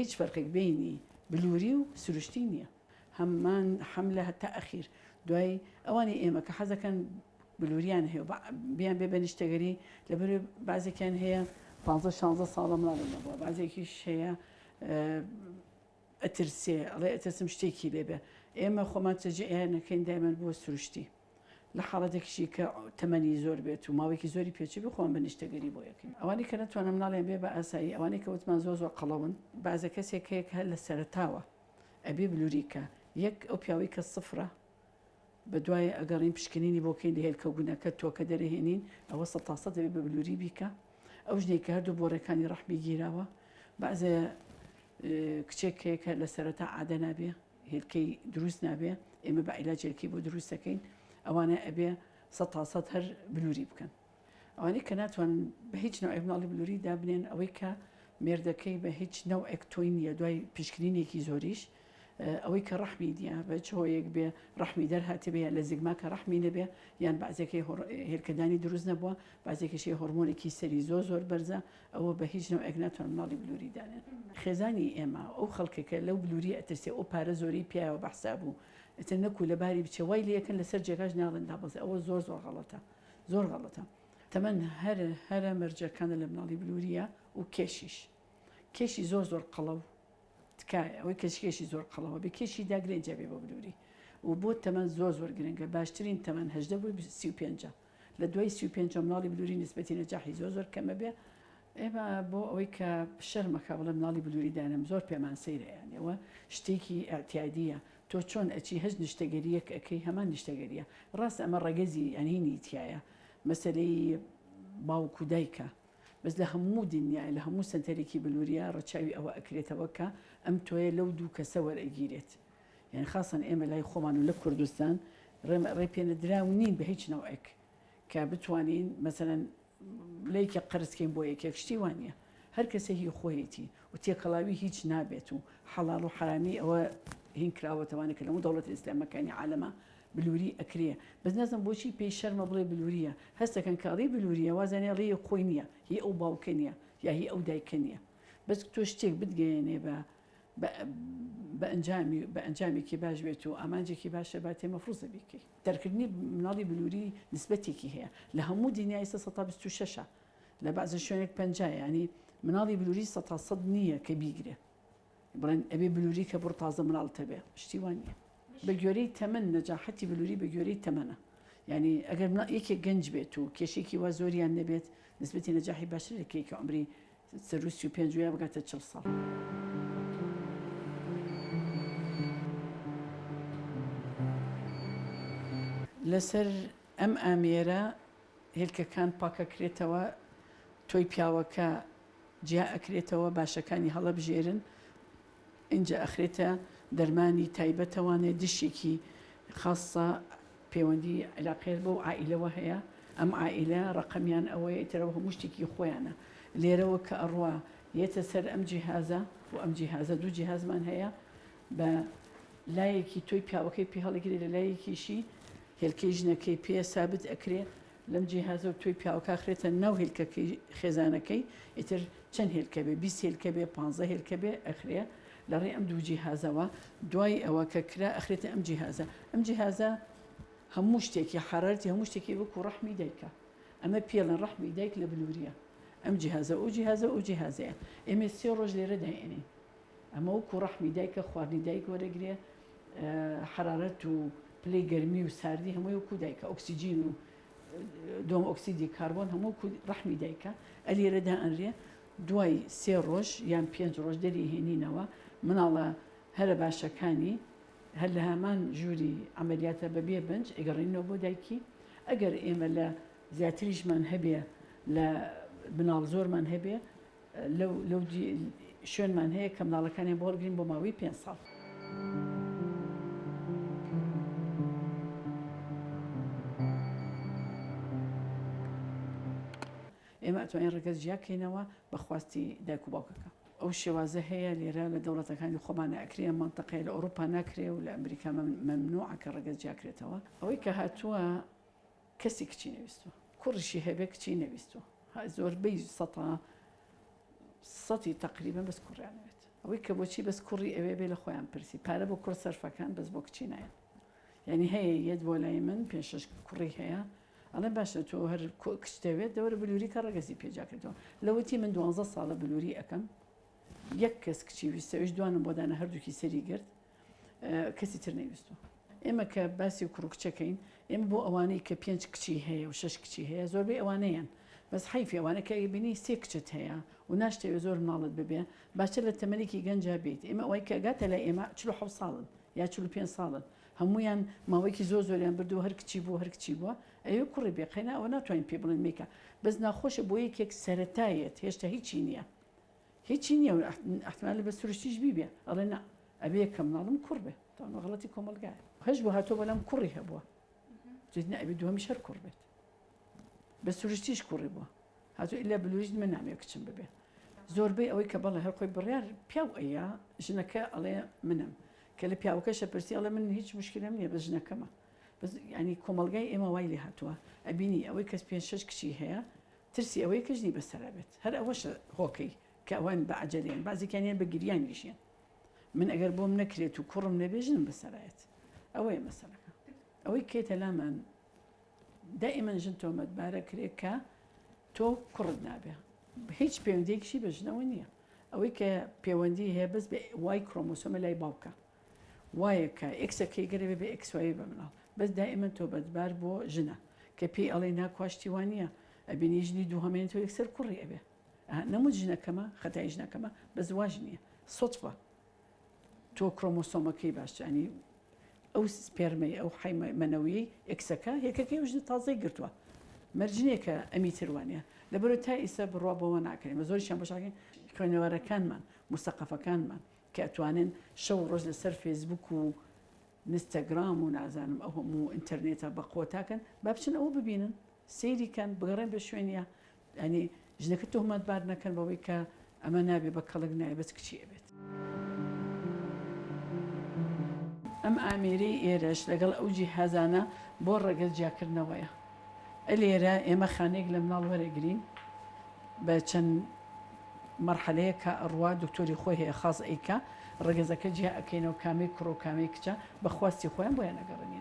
هیچ فەرقێک بینی بلووری و سروشتی نییە هەممان حملە هەتا ئەخیر دوای ئەوانی ئێمە کە حەزەکەن بلووریان هەیە بیان بێ بە نیشتەگەری لەبەر بازێکیان هەیە 15-16 ساڵم ناڵێنەوە بازێکیش هەیە ئەترسێ ئەڵێ ئەترسم شتێکی لێبێ ئێمە خۆمان چەجێیانەکەین دایمەن بۆ سروشتی لە حاڵەتێکشی کە تەمەنی زۆر بێت و ماوەیەکی زۆری پێچی بخۆن بە نیشتەگەری بۆ یەکەین ئەوانی کە نەتوانم ناڵێن بێ بە ئاسایی ئەوانی کە وتمان زۆر قەڵەون بازە کەسێک هەیە کە هەر لە سەرتاوە ئەبێ بلووریکە یەک ئەو پیاوەی کە سفرە بە دوای ئەگەڕین پشکنینی بۆکەین لە هێلکە گونەکە تۆکە دەرەهێنین ئەوە 100% دەبێت بە بلووری بیکە ئەو ژنێک کە هەردوو بۆڕەکانی ڕەحمی گیراوە بەعزێ کچێک هەیە لە سەرەتا عادە نابێ هێلکەی دروست نابێ ئێمە بە عیلاج هێلکەی بۆ دروستەکەین ئەوانە ئەبێ 100% هەر بلووری بکەن ئەوانەی کە ناتوانن بە هیچ نوعێک مناڵی بلووری دابنێن ئەوەی کە مێردەکەی بە هیچ نەوعێک تۆی نییە دوای پشکنینێکی زۆریش ئەوەی کە ڕەحمی دیە بە چۆیەک بێ ڕەحمی دەرهاتێ بێ لە زیگما کە ڕەحمی نەبێ یان بەعزێکی هێلکەدانی دروست نەبووە بازێکیشی هۆرمۆنێکی سەری زۆر بەرزە ئەوە بە هیچ نەوعێک ناتوان مناڵی بلووری دانێن خێزانی ئێمە ئەو خەڵکێکە لەو بلووری ئەترسێ ئەو پارە زۆری پیاوە بەحسا بوو ئەتر نەکو لەباری بچێ وای لە یەکەن لەسەر جێگاش ناڵێندا بەزێ ئەوە زۆر غەڵەتە زۆر غەڵەتە تەمەن هەرە مەرجەکانە لە مناڵی بلووریە و کێشی زۆر قەڵە و تکایە ئەوەی کەشکێشی زۆر قەڵەوە بە کێشی داگرێنجە بێ بە بلووری و بۆ تەمەن زۆر گرنگە باشترین تەمەن 18 بووی 35 لە دوای 35 مناڵی بلووری نسبەتی نەجاحی زۆر کەمە بێ ئێمە بۆ ئەوەی کە شەرمەکە بڵێ مناڵی بلووری دانم زۆر پێمان سەیرە یانەوە شتێکی ئەتیادیە تۆ چۆن ئەچی هەست نیشتەگەریەک ئەەکەی هەمان نیشتەگەریە ڕاست ئەمە ڕەگەزی ئەنینی تایە مەسەلەی باوکو دایکە بەس لە هەموو دنیای لە هەموو سنتەرێکی بلووریە ڕەچاوی ئەوە ئەکرێتەوە کە ئەم تۆیە لەو دوو کەسە وەرئەگیرێت یعنی خاصن ئێمە لای خۆمان و لە کوردستان ڕێ پێنەدراو نین بە هیچ نەوعێک کە بتوانین مەسەرەن لایکە قرسکەین بۆ یەکێک شتی وانە هەر کەسە هی خۆیەتی و تێکەڵاوی هیچ نابێت و حەڵاڵ و حرامی ئەوە هین کراوەتەوانە کە لەموو دەوڵەتی ئیسلامەکانی عالەمە بلووری ئەکرێ بەس نەزم بۆچی پێی شەرمە بڵێ بلووریە هەستەکەن کاڵی بلووریە وازانێ ڕێی خۆی نییە هی ئەو باوکە نییە یا هی ئەو دایکە نییە بەس تۆ شتێک بتگەێنێ بە ئەنجامێکی باش بێت و ئامانجێکی باشە با تێ مەفروزە بیکەی دەرکردنی مناڵی بلووری نسبەتێکی هەیە لە هەموو دنیای 126 لە بەعزە شوێنێک 50 ینی مناڵی بلووری 100% نییە کە بیگرێ بڵێن ئەبێ بلووری کە بڕ تازە مناڵتە بێ شتی وان نییە بە گوێرەی تەمەن نەجاحەتی بلووری بە گوێرەی تەمەنە یعنی ئەگەر یەکێک گەنج بێت و کێشێکی وا زۆریان نەبێت نسبەتی نەجاحی باشترێکی کە عمری 35 بگاتە 40 ساڵ لەسەر ئەم ئامێرە هێلکەکان پاکەکرێتەوە تۆی پیاوەکە جیا ئەکرێتەوە باشەکانی هەڵەبژێرن اینجا ئەخرێتە دەرمانی تایبەتەوانێ دشێکی خاصە پەیوەندی علاقێر بۆ عائیلەوە هەیە ئەم عائیلە ڕقەمیان ئەوەیە ئیترەوە هەموو شتێکی خۆیانە لێرەوە کە ئەڕوا یێتە سەر ئەم جیهازە و ئەم جیهازە دوو جیهازمان هەیە بە لایەکی تۆی پیاوەکەی پێ هەڵەگرێ لە لایەکیشی هێلکەی ژنەکەی پێ سابت ئەکرێ لەم جیهازە و تۆی پیاوەکە خرێتە ناو هێلکەکەی خێزانەکەی ئیتر چەند هێلکە بێ 20 هێلکە بێ 15 هێلکە بێ ئەخرێ لە ڕێ ئەم دوو جیهازەوە دوای ئەوە کە کرا ئەخرێتە ئەم جیهازە هەموو شتێکی حرارەتی هەموو شتێکی وەکو ڕەحمی دایکە ئەمە پێڵەن ڕەحمی دایک لە بلووریە ئەم جیهازە ئەو جیهازەیە ئێمە 3 ڕۆژ لێرە داێنین ئەمە وەکو ڕەحمی دایکە خواردنی دایک وەرەگرێ حرارەت و پلەی گەرمی و ساردی هەمووی وەکو دایکە ئۆکسیجین و دۆم ئۆکسیدی کاربۆن هەموو ڕەحمی دایکە ئەلێرەدا ئەنرێ دوای 3 ڕۆژ یان 5 ڕۆژ دەریهێنینەوە مناڵە هەرە باشەکانی هەر لە هەمان ژووری ئەمەلیاتە بەبێ بنج ئەگەڕینەوە بۆ دایکی ئەگەر ئێمە لە زیاتریشمان هەبێ لە بناڵ زۆرمان هەبێ لەو شوێنمان هەیە کە مناڵەکانی بۆ هەڵگرین بۆ ماوەی 5 ساڵ ئێمە ئەتوانین ڕێگەز جیاکەینەوە بە خواستی دایک و باوکەکە ئەو شێوازە هەیە لێرە لە دەوڵەتەکانی خۆمانە ئەکرێ منتەقەی لە ئەوروپا ناکرێ و لە ئەمریکا مەمنوعە کە ڕێگەز جیاکرێتەوە ئەوەی کە هاتووە کەسی کچی نەویستوە کوڕیشی هەبێ کچی نەویستوە زۆربەی سەتی تقریبا بەس کوڕیان نەوێت ئەوەی کە بۆچی بەس کوڕی ئەوێ بێ لە خۆیان پرسی پارە بۆ کوڕ سەرفەکان بەس بۆ کچی نایە یعنی هەیە یەت بۆ لای من 5-6 کوڕی هەیە ئەڵێ باشە تۆ هەر کچتەوێت دەوەرە بلووری کە ڕەگەزی پێجاکردەوە لەوەتی من 12 ساڵە بلووری ئەەکەم یەک کەس کچی ویستەوەش دوانم بۆدانە هەردووکی سەری گرت کەسی تر نەیویستوە ئێمە کە باسی کوڕ کچەکەین ئێمە بۆ ئەوانەی کە 5 کچی هەیە و 6 کچی هەیە زۆربەی ئەوانەیەن بەس حیفی ئەوانە کە بینی 3 کچت هەیە و ناشتەوێ زۆر مناڵت ببێ باشە لە تەمەێکی گەنجا بیت ئێمە ئەوەی کە گاتە لە ئێمە 47 ساڵن یا 45 ساڵن هەمویان ماوەیەکی زۆریان بردو هەر کچی بوو هەر کچی بووە ئەوێ کوڕی بێقینا ئەوە ناتوانین پێ بڵێن میکە بەس ناخۆشە بۆ یەکێک سەرەتایەت هێشتا هیچی نییە هیچی نییە احتمال بە سروشتیش بیبێ ئەڵێ نا ئەبێ کە مناڵم کوڕ بێ تاوانە غەڵەتی کۆمەلگایە هەش بۆ هاتۆ بەلام کوڕی هەبووە ئەبێ دووەمیش هەر کوڕ بێت بە سروشتیش کوڕی بووە هاتو ئیلا بلوریش من نامێ کچم ببێ زۆربەی ئەوەی کە بەڵێ هەر خۆی بڕیار پیاو ئەیە ژنەکە ئەڵێ منم کە لە پیاوەکەشە پرسی ئەڵێ من هیچ مشکلم نییە بە ژنەکەمە ینی کۆمەلگای ئێمە وای لێ هاتووە ئەبینی ئەوەی کەس 5-6 کچی هەیە ترسی ئەوەی کەژنی بەسەرا بێت هەر ئەوەش هۆکەی کە ئەوان بە عەجەلێن بازێکیانیان بە گریان گیشێن من ئەگەر بۆم نەکرێت و کوڕم نەبێژنم بەسەرایەت ئەوەیە مەسەلەکە ئەوەی کێتە لامان دائما ژن تۆمەتبارە کرێت کە تۆ کوڕت نابێ هیچ پەیوەندیەکیشی بە ژنەوە نییە ئەوەی کە پەیوەندی هەیە بەس بە وای کرۆمۆسۆمە لای باوکە وایە کە ئێکسەکەی گەرەوێ بە ئێکسوایی بە مناڵ بەس دائما تۆمەتبار بۆ ژنە کە پێی ئەڵێ ناکواشتی وانە ئەبینی ژنی دووهەمێنێتەوە یەکسەر کوڕی ئەبێ نەموت ژنەکەمە خەتای ژنەکەمە بە زواج نییە سوتفە تۆ کرۆمۆسۆمەکەی باشانی ئەو سپێرمەی ئەو حیمەنەوەی ئێکسەکە یەکەکەی ژنە تازەی گرتووە مەرجینێکە ئەمی تروانە لەبەرە تا ئیسا بڕوا بەوە ناکەین بە زۆریشان بەشاکەین خوێنەوەرەکانمان مستەقەفەکانمان کە ئەتوانن شەو ڕۆژ لەسەر فێسبوک و ئینستاگرام و نازانم ئەو هەموو ئینتەرنێتە بە قۆتاکەن با بچن ئەوە ببینن سەیریکەن بگەڕێن بە شوێنە ینی ژنەکە تۆمەتبار نەکەن بەوەی کە ئەمە نابێ بە کەڵک نایە بەس کچی ئەبێت ئەم ئامێرەی ئێرەش لەگەڵ ئەو جیهازانە بۆ ڕەگەز جیاکردنەوەیە لێرە ئێمە خانێک لە مناڵ وەرەگرین بە چەند مەرحەلەیە کە ئەڕوا دکتۆری خۆی هەیە خاص ئەیکە ڕەگەزەکە جیا ئەەکەینەوە کامی کوڕ و کامی کچە بەخواستی خۆیان بۆیان نەگەڕێنین